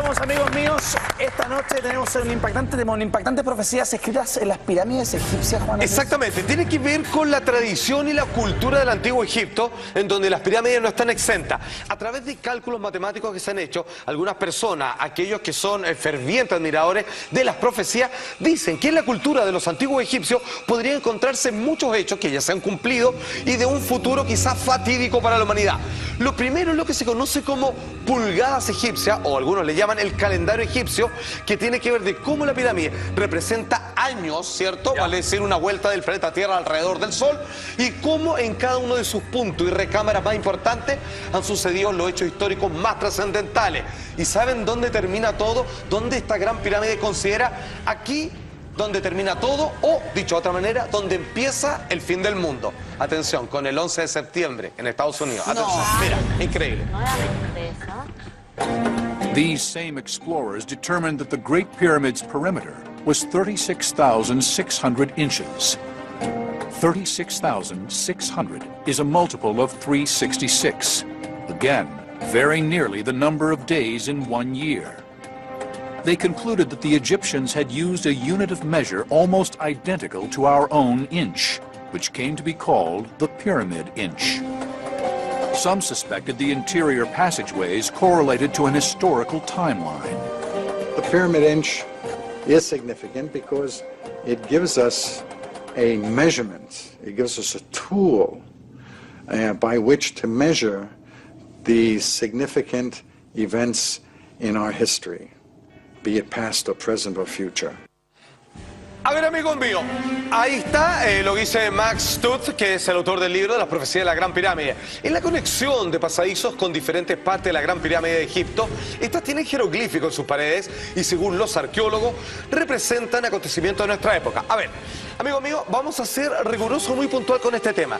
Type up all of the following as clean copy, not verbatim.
somos, amigos míos. Esta noche tenemos una impactante profecías escritas en las pirámides egipcias, Juan. Exactamente, tiene que ver con la tradición y la cultura del antiguo Egipto, en donde las pirámides no están exentas. A través de cálculos matemáticos que se han hecho, algunas personas, aquellos que son fervientes admiradores de las profecías, dicen que en la cultura de los antiguos egipcios podrían encontrarse muchos hechos que ya se han cumplido y de un futuro quizás fatídico para la humanidad. Lo primero es lo que se conoce como pulgadas egipcias, o algunos le llaman el calendario egipcio, que tiene que ver de cómo la pirámide representa años, ¿cierto? Vale decir, una vuelta del planeta Tierra alrededor del Sol, y cómo en cada uno de sus puntos y recámaras más importantes han sucedido los hechos históricos más trascendentales. ¿Y saben dónde termina todo? ¿Dónde esta gran pirámide considera aquí donde termina todo, o, dicho de otra manera, donde empieza el fin del mundo? Atención, con el 11 de septiembre en Estados Unidos. Atención, mira, increíble. These same explorers determined that the Great Pyramid's perimeter was 36,600 inches. 36,600 is a multiple of 366. Again, very nearly the number of days in 1 year. They concluded that the Egyptians had used a unit of measure almost identical to our own inch, which came to be called the Pyramid Inch. Some suspected the interior passageways correlated to an historical timeline. The Pyramid Inch is significant because it gives us a measurement. It gives us a tool by which to measure the significant events in our history, be it past or present or future. A ver, amigos míos, ahí está lo que dice Max Tuth, que es el autor del libro de las profecías de la Gran Pirámide. En la conexión de pasadizos con diferentes partes de la Gran Pirámide de Egipto, estas tienen jeroglíficos en sus paredes y, según los arqueólogos, representan acontecimientos de nuestra época. A ver, amigos míos, vamos a ser rigurosos, muy puntual con este tema.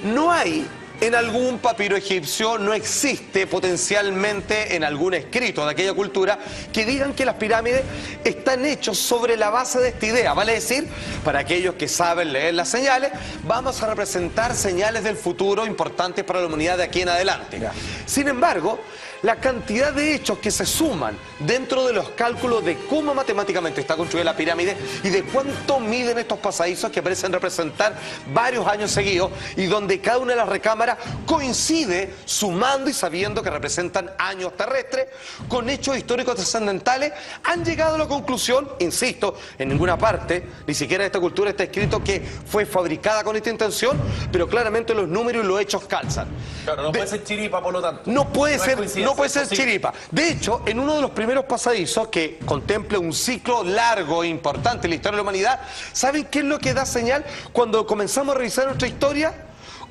No hay en algún papiro egipcio, no existe potencialmente en algún escrito de aquella cultura que digan que las pirámides están hechos sobre la base de esta idea. Vale decir, para aquellos que saben leer las señales, vamos a representar señales del futuro importantes para la humanidad de aquí en adelante. Sin embargo, la cantidad de hechos que se suman dentro de los cálculos de cómo matemáticamente está construida la pirámide y de cuánto miden estos pasadizos, que parecen representar varios años seguidos, y donde cada una de las recámaras coincide sumando y sabiendo que representan años terrestres con hechos históricos trascendentales, han llegado a la conclusión, insisto, en ninguna parte, ni siquiera en esta cultura está escrito que fue fabricada con esta intención, pero claramente los números y los hechos calzan. Claro, no puede ser chiripa, por lo tanto. No puede ser chiripa. De hecho, en uno de los primeros pasadizos que contempla un ciclo largo e importante en la historia de la humanidad, ¿saben qué es lo que da señal cuando comenzamos a revisar nuestra historia?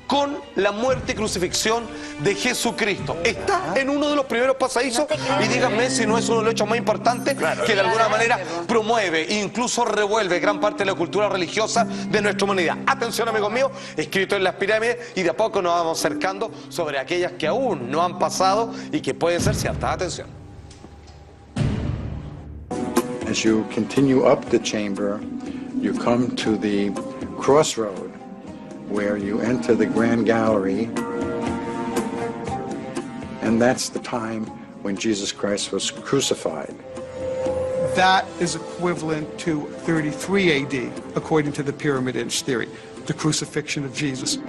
Con la muerte y crucifixión de Jesucristo. Está en uno de los primeros pasadizos, y díganme si no es uno de los hechos más importantes que de alguna manera promueve e incluso revuelve gran parte de la cultura religiosa de nuestra humanidad. Atención, amigos míos, escrito en las pirámides, y de a poco nos vamos acercando sobre aquellas que aún no han pasado y que pueden ser ciertas. Atención. As you continue up the chamber, you come to the crossroad where you enter the Grand Gallery, and that's the time when Jesus Christ was crucified. That is equivalent to 33 AD, according to the Pyramid Inch theory, the crucifixion of Jesus.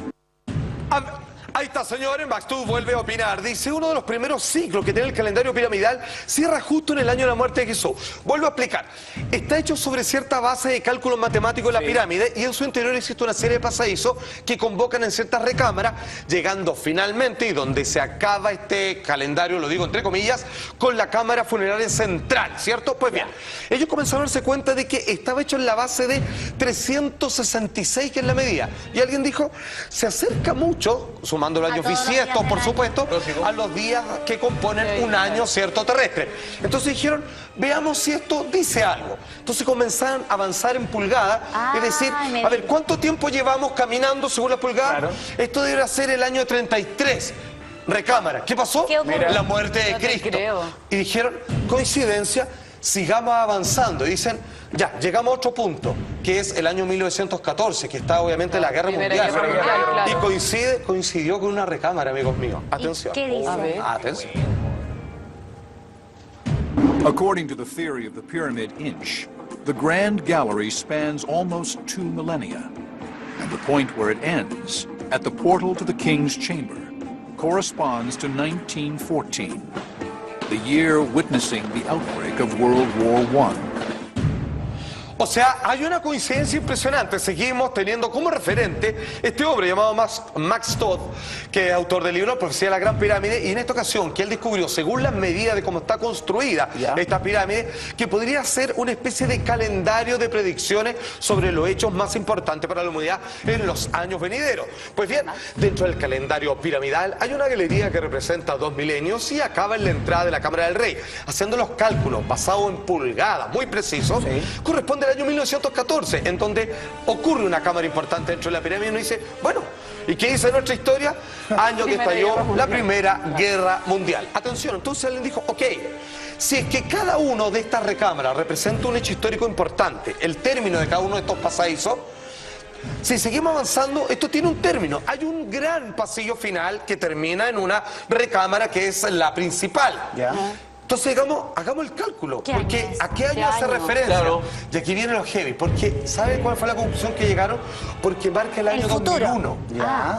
Ahí está, señores, Max Tuth vuelve a opinar. Dice, uno de los primeros ciclos que tiene el calendario piramidal cierra justo en el año de la muerte de Jesús. Vuelvo a explicar. Está hecho sobre cierta base de cálculos matemáticos de la pirámide, y en su interior existe una serie de pasadizos que convocan en ciertas recámaras, llegando finalmente, y donde se acaba este calendario, lo digo entre comillas, con la cámara funeraria central, ¿cierto? Pues bien, ellos comenzaron a darse cuenta de que estaba hecho en la base de 366, que es la medida. Y alguien dijo, se acerca mucho, sumando los años bisiestos, por supuesto, a los días que componen un año, ¿cierto?, terrestre. Entonces dijeron, veamos si esto dice algo. Entonces comenzaron a avanzar en pulgadas, es decir, a ver, ¿cuánto tiempo llevamos caminando según la pulgada? Claro. Esto debería ser el año 33. Recámara. ¿Qué pasó? La muerte de Cristo. Y dijeron, coincidencia, sigamos avanzando. Y dicen, ya, llegamos a otro punto, que es el año 1914, que está obviamente la Guerra Mundial. Y coincidió con una recámara, amigos míos. Atención. ¿Qué dice? Atención. According to the theory of the pyramid inch, the Grand Gallery spans almost 2 millennia, and the point where it ends, at the portal to the King's Chamber, corresponds to 1914, the year witnessing the outbreak of World War I. O sea, hay una coincidencia impresionante. Seguimos teniendo como referente este hombre llamado Max Todd, que es autor del libro La profecía de la Gran Pirámide, y en esta ocasión que él descubrió, según las medidas de cómo está construida esta pirámide, que podría ser una especie de calendario de predicciones sobre los hechos más importantes para la humanidad en los años venideros. Pues bien, dentro del calendario piramidal hay una galería que representa 2 milenios y acaba en la entrada de la Cámara del Rey. Haciendo los cálculos basados en pulgadas muy precisos, corresponde al año 1914, en donde ocurre una cámara importante dentro de la pirámide, y uno dice, bueno, ¿y qué dice nuestra historia? Año que estalló la Primera Guerra Mundial. Atención, entonces alguien dijo, ok, si es que cada uno de estas recámaras representa un hecho histórico importante, el término de cada uno de estos pasadizos, si seguimos avanzando, esto tiene un término. Hay un gran pasillo final que termina en una recámara que es la principal. Entonces, hagamos el cálculo, porque ¿a qué año hace referencia? Claro. Y aquí viene lo heavy, porque ¿saben cuál fue la conclusión que llegaron? Porque marca el año 2001.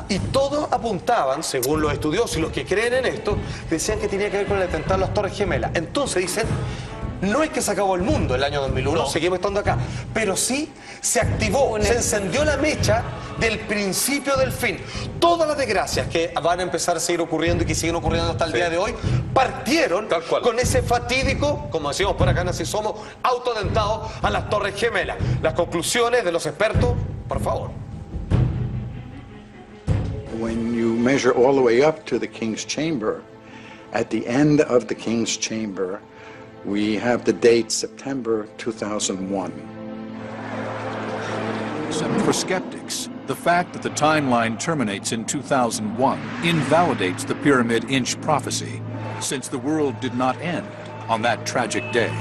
Y todos apuntaban, según los estudiosos y los que creen en esto, decían que tenía que ver con el atentado a las Torres Gemelas. Entonces dicen, no es que se acabó el mundo el año 2001, seguimos estando acá, pero sí se activó, se encendió la mecha del principio del fin. Todas las desgracias que van a empezar a seguir ocurriendo y que siguen ocurriendo hasta el día de hoy, partieron con ese fatídico, como decimos por acá en Así Somos, autoatentado a las Torres Gemelas. Las conclusiones de los expertos, por favor. When you measure all the way up to the King's Chamber, at the end of the King's Chamber, we have the date September 2001. Except for skeptics, the fact that the timeline terminates in 2001 invalidates the Pyramid Inch prophecy, since the world did not end on that tragic day.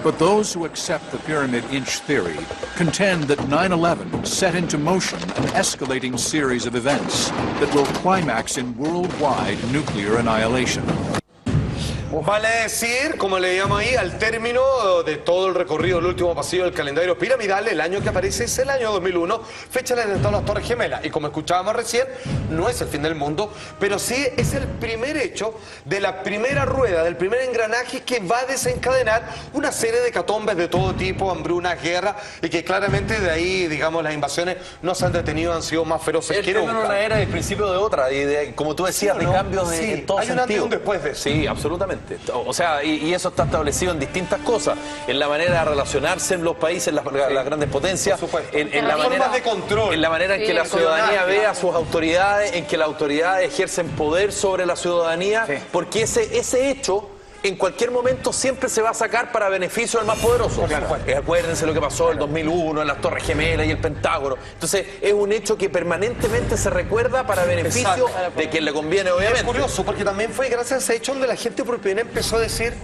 But those who accept the Pyramid Inch theory contend that 9/11 set into motion an escalating series of events that will climax in worldwide nuclear annihilation. Vale decir, como le llamo ahí, al término de todo el recorrido del último pasillo del calendario piramidal, el año que aparece es el año 2001, fecha del atentado a las Torres Gemelas. Y como escuchábamos recién, no es el fin del mundo, pero sí es el primer hecho de la primera rueda, del primer engranaje que va a desencadenar una serie de hecatombes de todo tipo, hambrunas, guerras, y que claramente de ahí, digamos, las invasiones no se han detenido, han sido más feroces que nunca. Una era el principio de otra, y como tú decías, de cambios en todo hay sentido. Un antes y un después de eso. Sí, absolutamente. O sea, y eso está establecido en distintas cosas, en la manera de relacionarse en los países, las grandes potencias, en la manera de control, en la manera en que la ciudadanía ve a sus autoridades, en que las autoridades ejercen poder sobre la ciudadanía, porque ese hecho en cualquier momento siempre se va a sacar para beneficio del más poderoso. Acuérdense lo que pasó en el 2001, en las Torres Gemelas y el Pentágono. Entonces, es un hecho que permanentemente se recuerda para beneficio de quien le conviene, obviamente. Es curioso, porque también fue gracias a ese hecho donde la gente por primera empezó a decir,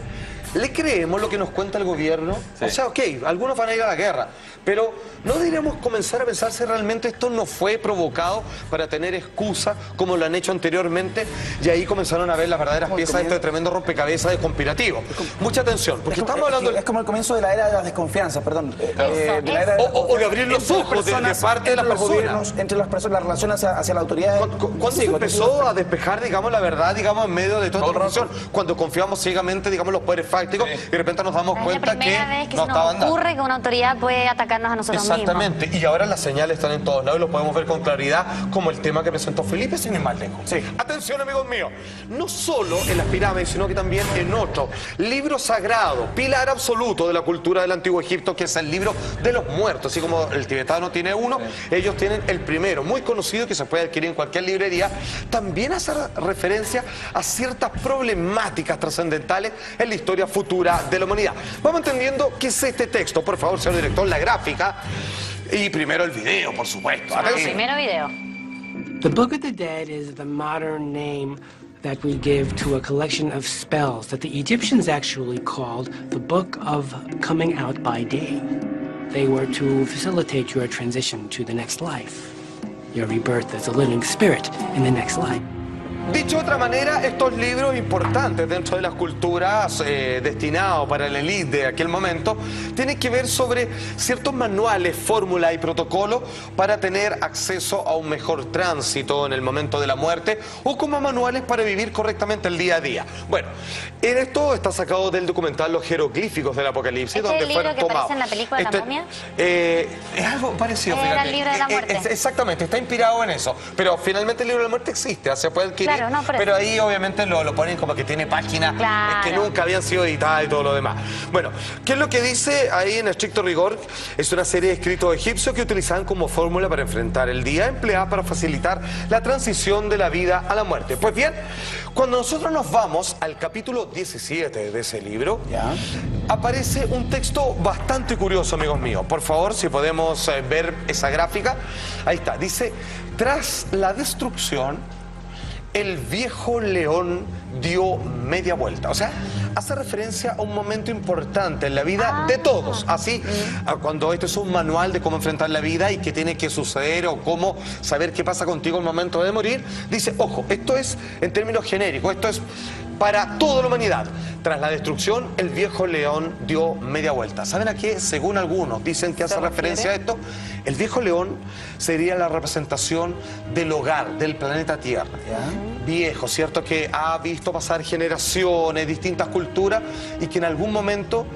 ¿le creemos lo que nos cuenta el gobierno? O sea, ok, algunos van a ir a la guerra, pero ¿no deberíamos comenzar a pensar si realmente esto no fue provocado para tener excusa como lo han hecho anteriormente? Y ahí comenzaron a ver las verdaderas piezas de este tremendo rompecabezas de conspirativo. Mucha atención, porque estamos hablando... Es como el comienzo de la era de las desconfianzas, perdón. O de abrir los ojos de parte de las personas. Entre las personas, la relación hacia la autoridad. ¿Cuándo se empezó a despejar, digamos, la verdad, digamos, en medio de toda esta relación? Cuando confiamos ciegamente, digamos, los poderes fácticos, y de repente nos damos cuenta que no estaban dando. Ocurre que una autoridad puede atacarnos a nosotros mismos. Exactamente, y ahora las señales están en todos lados y lo podemos ver con claridad, como el tema que presentó Felipe, sin ir más lejos. Atención, amigos míos, no solo en las pirámides, sino que también en otro libro sagrado, pilar absoluto de la cultura del Antiguo Egipto, que es el libro de los muertos. Así como el tibetano tiene uno, ellos tienen el primero, muy conocido, que se puede adquirir en cualquier librería. También hace referencia a ciertas problemáticas trascendentales en la historia futura de la humanidad. Vamos entendiendo qué es este texto, por favor, señor director, la gráfica y primero el video, por supuesto. Primero video. The Book of the Dead is the modern name that we give to a collection of spells that the Egyptians actually called the Book of Coming Out by Day. They were to facilitate your transition to the next life, your rebirth as a living spirit in the next life. Dicho de otra manera, estos libros importantes dentro de las culturas destinados para la élite de aquel momento tienen que ver sobre ciertos manuales, fórmulas y protocolos para tener acceso a un mejor tránsito en el momento de la muerte o como manuales para vivir correctamente el día a día. Bueno, en esto está sacado del documental Los jeroglíficos del Apocalipsis, ¿Este donde es el libro fueron que tomados. aparece en la película de la momia? Es algo parecido, Era fíjate. el libro de la muerte. Exactamente, está inspirado en eso. Pero finalmente el libro de la muerte existe, se puede adquirir. Claro, no, pero ahí obviamente lo ponen como que tiene páginas Claro. que nunca habían sido editadas y todo lo demás. Bueno, ¿qué es lo que dice ahí en estricto rigor? Es una serie de escritos egipcios que utilizaban como fórmula para enfrentar el día, empleada para facilitar la transición de la vida a la muerte. Pues bien, cuando nosotros nos vamos al capítulo 17 de ese libro, aparece un texto bastante curioso, amigos míos. Por favor, si podemos ver esa gráfica. Ahí está, dice: tras la destrucción, el viejo león dio media vuelta. O sea, hace referencia a un momento importante en la vida de todos. Así, cuando esto es un manual de cómo enfrentar la vida y qué tiene que suceder o cómo saber qué pasa contigo al momento de morir, dice, ojo, esto es en términos genéricos, esto es para toda la humanidad. Tras la destrucción, el viejo león dio media vuelta. ¿Saben a qué? Según algunos dicen que hace referencia a esto. El viejo león sería la representación del hogar, del planeta Tierra. Viejo, ¿cierto? Que ha visto pasar generaciones, distintas culturas y que en algún momento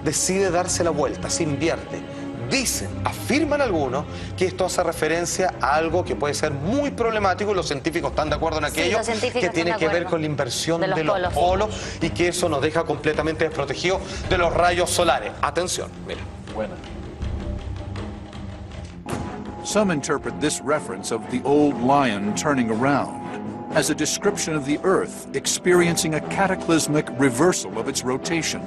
decide darse la vuelta, se invierte. Dicen, afirman algunos, que esto hace referencia a algo que puede ser muy problemático y los científicos están de acuerdo en aquello, que tiene que ver con la inversión de los polos y que eso nos deja completamente desprotegidos de los rayos solares. Atención, mira. Bueno. Some interpret this reference of the old lion turning around as a description of the Earth experiencing a cataclysmic reversal of its rotation.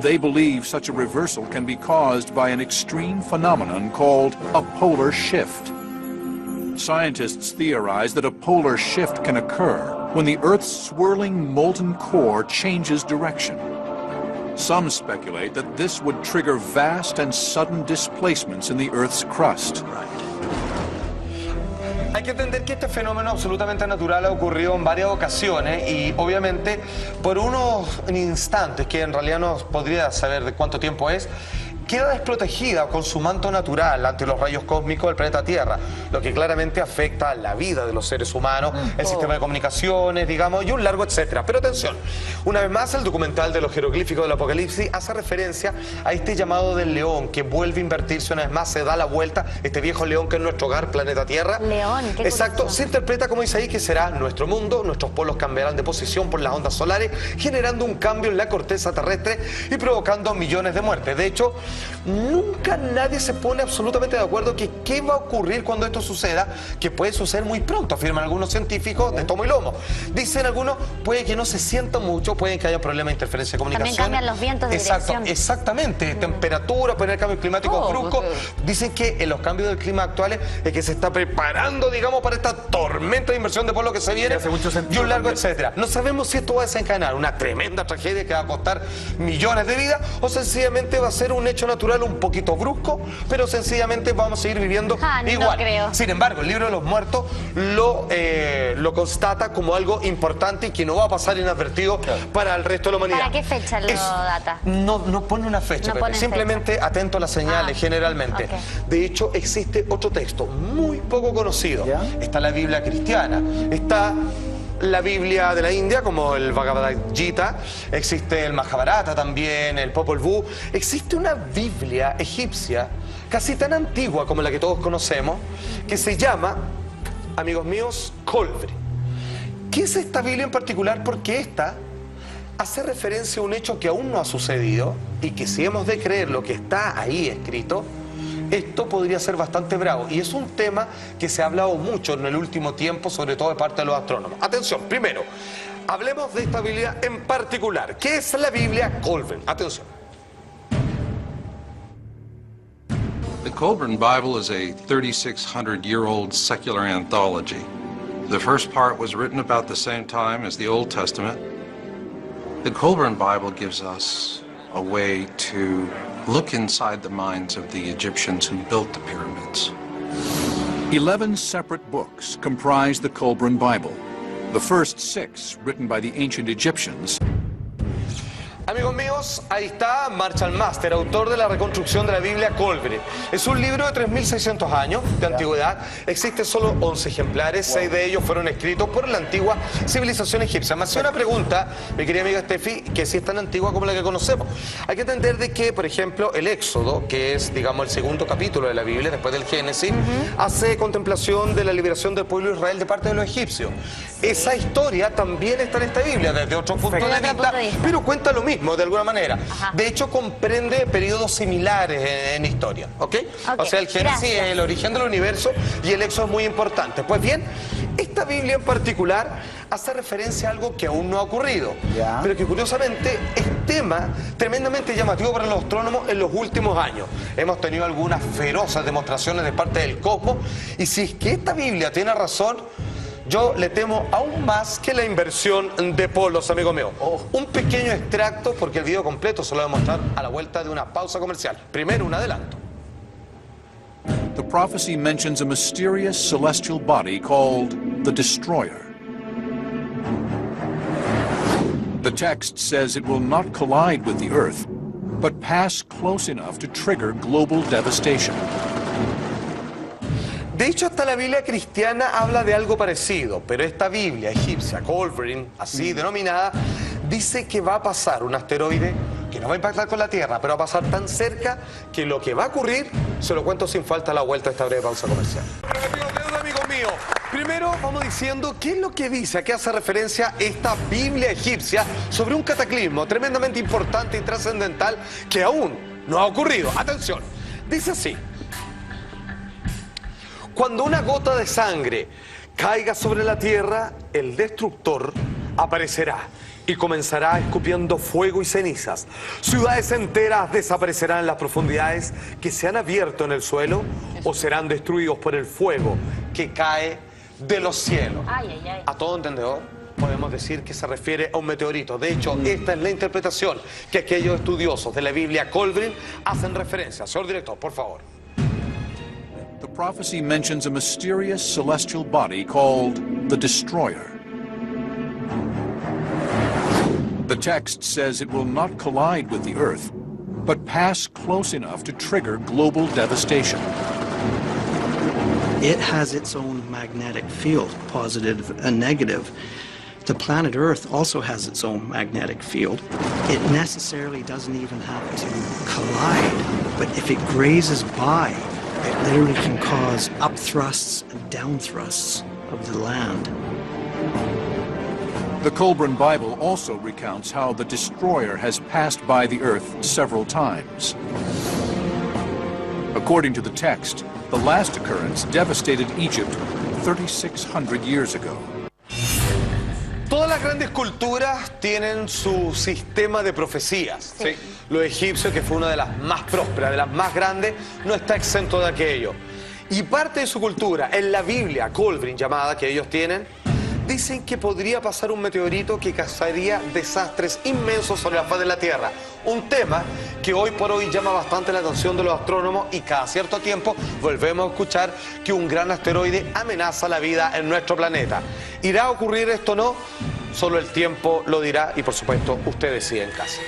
They believe such a reversal can be caused by an extreme phenomenon called a polar shift. Scientists theorize that a polar shift can occur when the Earth's swirling molten core changes direction. Some speculate that this would trigger vast and sudden displacements in the Earth's crust. Hay que entender que este fenómeno absolutamente natural ha ocurrido en varias ocasiones y obviamente por unos instantes, que en realidad no podría saber de cuánto tiempo es, queda desprotegida con su manto natural ante los rayos cósmicos del planeta Tierra, lo que claramente afecta a la vida de los seres humanos, el sistema de comunicaciones, digamos, y un largo etcétera. Pero atención, una vez más el documental de los jeroglíficos del Apocalipsis hace referencia a este llamado del león que vuelve a invertirse una vez más, se da la vuelta, este viejo león que es nuestro hogar, planeta Tierra. León, qué exacto, curioso. se interpreta como dice ahí que será nuestro mundo, nuestros polos cambiarán de posición por las ondas solares, generando un cambio en la corteza terrestre y provocando millones de muertes. De hecho, nunca nadie se pone absolutamente de acuerdo que qué va a ocurrir cuando esto suceda, que puede suceder muy pronto, afirman algunos científicos de tomo y lomo. Dicen algunos, puede que no se sienta mucho, pueden que haya problemas de interferencia de comunicación. También cambian los vientos de dirección. Exactamente, temperatura, puede haber cambios climáticos bruscos. Dicen que en los cambios del clima actuales es que se está preparando, digamos, para esta tormenta de inversión de pueblo que se viene, y un largo etcétera. No sabemos si esto va a desencadenar una tremenda tragedia que va a costar millones de vidas o sencillamente va a ser un hecho natural un poquito brusco, pero sencillamente vamos a seguir viviendo igual. No creo. Sin embargo, el libro de los muertos lo constata como algo importante y que no va a pasar inadvertido para el resto de la humanidad. ¿Para qué fecha lo data? No pone una fecha, No Pepe. pone Simplemente fecha. atento a las señales, generalmente. ok. De hecho, existe otro texto muy poco conocido. Está la Biblia cristiana, está la Biblia de la India, como el Bhagavad Gita, existe el Mahabharata también, el Popol Vuh. Existe una Biblia egipcia, casi tan antigua como la que todos conocemos, que se llama, amigos míos, Colbri. ¿Qué es esta Biblia en particular? Porque esta hace referencia a un hecho que aún no ha sucedido y que si hemos de creer lo que está ahí escrito, esto podría ser bastante bravo. Y es un tema que se ha hablado mucho en el último tiempo, sobre todo de parte de los astrónomos. Atención, primero, hablemos de esta Biblia en particular. ¿Qué es la Biblia Colbrin? Atención. The Colburn Bible is a 3,600-year-old secular anthology. The first part was written about the same time as the Old Testament. The Colburn Bible gives us a way to look inside the minds of the Egyptians who built the pyramids. 11 separate books comprise the Kolbrin Bible. The first 6, written by the ancient Egyptians, Amigos míos, ahí está Marshall Master, autor de la reconstrucción de la Biblia Kolbrin. Es un libro de 3.600 años de antigüedad. Existen solo 11 ejemplares, 6 de ellos fueron escritos por la antigua civilización egipcia. Me hacía una pregunta, mi querida amiga Steffi, que si es tan antigua como la que conocemos. Hay que entender de que, por ejemplo, el Éxodo, que es, digamos, el segundo capítulo de la Biblia, después del Génesis, hace contemplación de la liberación del pueblo de Israel de parte de los egipcios. Esa historia también está en esta Biblia, desde otro punto de vista, pero cuenta lo mismo. De alguna manera. De hecho, comprende periodos similares en historia, ¿ok? O sea, el Génesis es el origen del universo y el Éxodo es muy importante. Pues bien, esta Biblia en particular hace referencia a algo que aún no ha ocurrido, pero que curiosamente es tema tremendamente llamativo para los astrónomos en los últimos años. Hemos tenido algunas feroces demostraciones de parte del cosmos, y si es que esta Biblia tiene razón, yo le temo aún más que la inversión de polos, amigo mío. Un pequeño extracto, porque el video completo se lo voy a mostrar a la vuelta de una pausa comercial. Primero, un adelanto. The prophecy mentions a mysterious celestial body called the Destroyer. The text says it will not collide with the Earth, but pass close enough to trigger global devastation. De hecho, hasta la Biblia cristiana habla de algo parecido, pero esta Biblia egipcia, Kolbrin, así denominada, dice que va a pasar un asteroide que no va a impactar con la Tierra, pero va a pasar tan cerca que lo que va a ocurrir, se lo cuento sin falta a la vuelta de esta breve pausa comercial. Amigo mío, primero vamos diciendo qué es lo que dice, a qué hace referencia esta Biblia egipcia sobre un cataclismo tremendamente importante y trascendental que aún no ha ocurrido. Atención, dice así: cuando una gota de sangre caiga sobre la tierra, el destructor aparecerá y comenzará escupiendo fuego y cenizas. Ciudades enteras desaparecerán en las profundidades que se han abierto en el suelo o serán destruidos por el fuego que cae de los cielos. A todo entendedor podemos decir que se refiere a un meteorito. De hecho, esta es la interpretación que aquellos estudiosos de la Biblia Kolbrin hacen referencia. Señor director, por favor. The prophecy mentions a mysterious celestial body called the Destroyer. The text says it will not collide with the Earth, but pass close enough to trigger global devastation. It has its own magnetic field, positive and negative. The planet Earth also has its own magnetic field. It necessarily doesn't even have to collide, but if it grazes by, it literally can cause up thrusts and down thrusts of the land. The Kolbrin Bible also recounts how the Destroyer has passed by the Earth several times. According to the text, the last occurrence devastated Egypt 3,600 years ago. Todas las grandes culturas tienen su sistema de profecías. Sí. Los egipcios, que fue una de las más prósperas, de las más grandes, no está exento de aquello. Y parte de su cultura, en la Biblia Kolbrin llamada que ellos tienen, dicen que podría pasar un meteorito que causaría desastres inmensos sobre la faz de la Tierra. Un tema que hoy por hoy llama bastante la atención de los astrónomos, y cada cierto tiempo volvemos a escuchar que un gran asteroide amenaza la vida en nuestro planeta. ¿Irá a ocurrir esto o no? Solo el tiempo lo dirá, y por supuesto usted decide en casa.